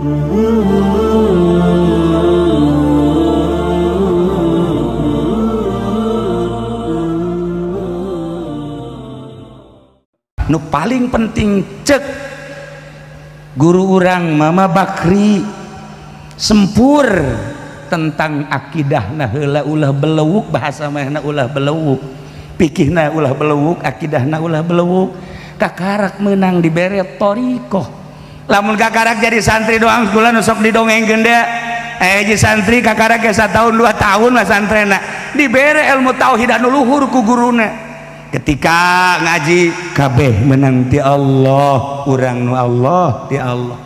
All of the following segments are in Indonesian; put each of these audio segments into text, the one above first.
Nu paling penting cek guru urang Mama Bakri sempur tentang akidahna heula ulah belewuk, bahasa mahna ulah belewuk, pikihna ulah belewuk, akidahna ulah belewuk. Kakarak menang dibere torikoh. Lamun kakarak jadi santri doang kula nu sok didongengkeun da. Hiji santri kakarak ge 1 tahun 2 tahun lah santrena dibere ilmu tauhid anu luhur ku guruna. Ketika ngaji kabeh menang ti Allah, urang nu Allah ti Allah.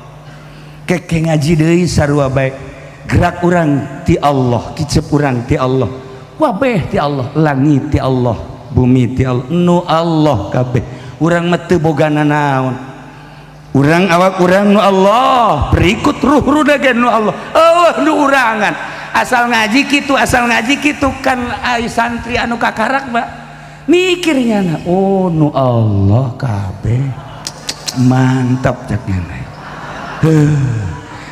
Keke ngaji deui sarua bae gerak urang ti Allah, kicep urang ti Allah, kabeh ti Allah, langit ti Allah, bumi ti Allah, nu Allah kabeh. Urang mah teu bogana naon, urang awak urang nu Allah, berikut ruh-ruh ge nu Allah. Nu urangan asal ngaji kitu, asal ngaji kitu kan ai santri anu kakarak mah mikirnya na, oh nu Allah kabeh mantap caknya.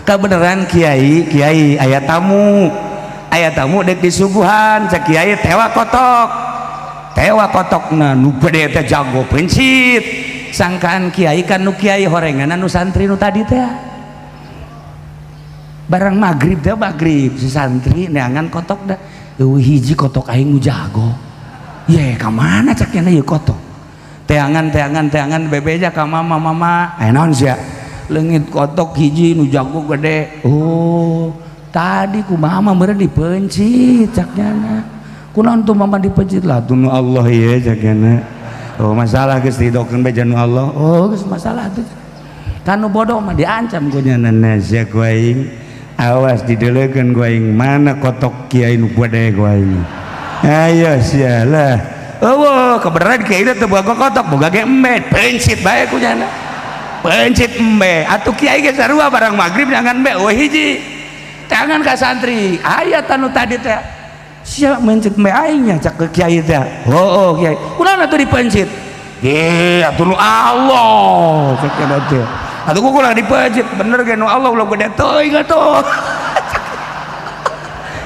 Kebenaran kiai aya tamu dek disuguhan cak kiai tewa kotokna nu bede teh jago pencit sangkaan kiai kan nu kiai horengan nu santri nu tadi teh barang maghrib si santri neangan kotok dah hiji kotok aing nu jago. Ye kamana caknya ieu kotok teangan bebeja ka mama naon sia leungit kotok hiji nu jago gede. Oh tadi ku mama meureun dipencit caknya kunaon tuh mama dipencit lah tuh nu Allah ieu caknya. Oh masalah geus didokeun beja nu Allah. Oh geus masalah tuh kan nu bodoh mah diancam ku nyanana sia ku aing awas dideleukeun ku aing mana kotok kiai nu gede ku aing. Ayo sialah. Oh, kebenaran kiai teh boga kotok, boga ge embe, pencit bae ku nya. Pencit embe. Atuh kiai ge sarua barang magrib jangan embe, oh hiji. Jangan ka santri. Aya anu tadi teh. Sia mencit embe aing nya cak ke kiai teh. Oh, kiai. Kunaon atuh dipencit? Ge, atuh nu Allah. Cak kana teh. Atuh ku ulah dipencit, bener ge nu Allah ulah gede teuing atuh.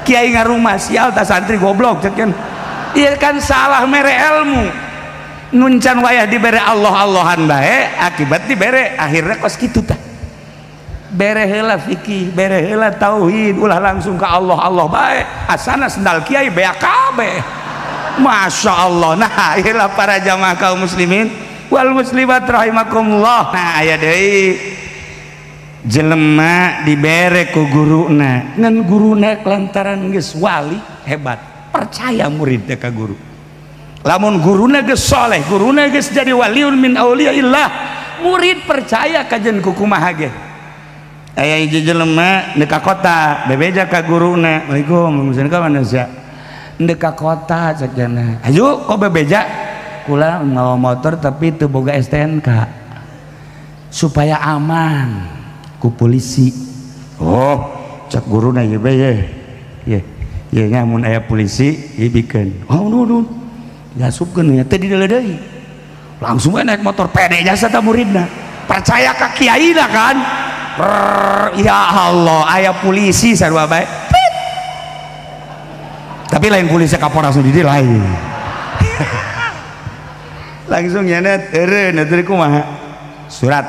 Kiai ngarumah sial ta santri goblok cekin. Ieu kan salah mere ilmu. Nuncan wayah dibere Allah-Allahan bae akibat dibere akhirnya kos kitu tah. Bere heula fikih, bere heula tauhid, ulah langsung ka Allah bae. Asana sendal kiai bea kabeh. Masya Allah. Nah, iyalah para jamaah kaum muslimin wal muslimat rahimakumullah. Nah, aya deui jelema dibere ku guruna ngan guruna lantaran geus wali hebat percaya murid ka guru. Lamun guruna geus soleh, guruna geus jadi waliun min auliyaillah, murid percaya kajen ku kumaha ge. Aya hiji jelema neuk ka kota bebeja ka guruna, "Waalaikum salam ka mana sia?" Neuk ka kota cenah. "Ayo kok bebeja?" Kula ngawa motor tapi teu boga STNK supaya aman ku polisi. Oh cak guruna ieu bae ye nya mun aya polisi ieu bikeun. Oh nun gasupkeun nya teh di deui langsung naik motor pede jasa ta muridna percaya ka kiaina kan. Ya Allah aya polisi sarua bae tapi lain polisi Kapolres di lain. Langsung nyanet eureun atuh kumaha surat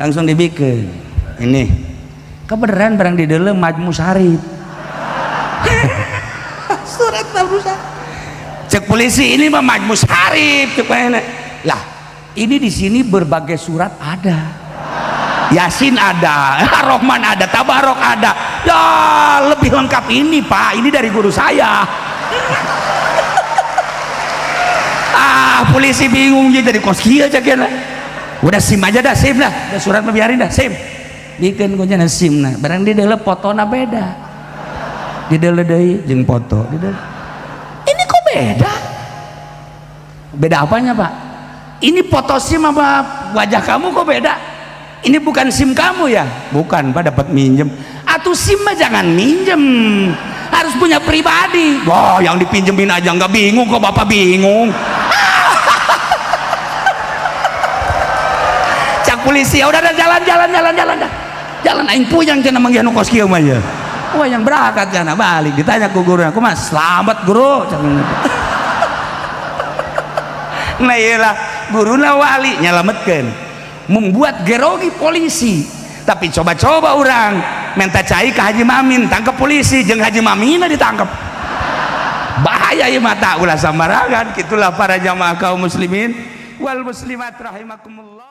langsung dibikin ini kebenaran barang di dalam majmu syarif. Surat majmu syarif cek polisi ini mah majmu syarif cek lah ini di sini berbagai surat ada, Yasin ada, Rahman ada, Tabarok ada, ya lebih lengkap ini Pak, ini dari guru saya. Polisi bingung jadi kos kieu cek udah SIM aja dah, SIM dah, udah surat mah biarin dah, SIM bikin kuncinya SIM nah barang di dalam fotona beda di dalam deui jeung foto di dalam ini kok beda apanya Pak? Ini foto SIM apa wajah kamu kok beda? Ini bukan SIM kamu ya? Bukan Pak, dapat minjem. Atuh SIM mah jangan minjem, harus punya pribadi. Wah yang dipinjemin aja nggak bingung kok Bapak bingung. Polisi ya udah jalan dah jalan aing puyang cenah manggih nu kos kieu mah ya. Wah yang berangkat cenah balik ditanya ku guru, aku mah selamat guru cenah. Nah iyalah guruna wali nyalametkeun, membuat gerogi polisi. Tapi coba-coba orang minta cai ke Haji Mamin tangkap polisi, jeung Haji Mamina ditangkap. Bahaya ieu mata ulah sambarangan. Kitulah para jamaah kaum muslimin wal muslimat rahimakumullah.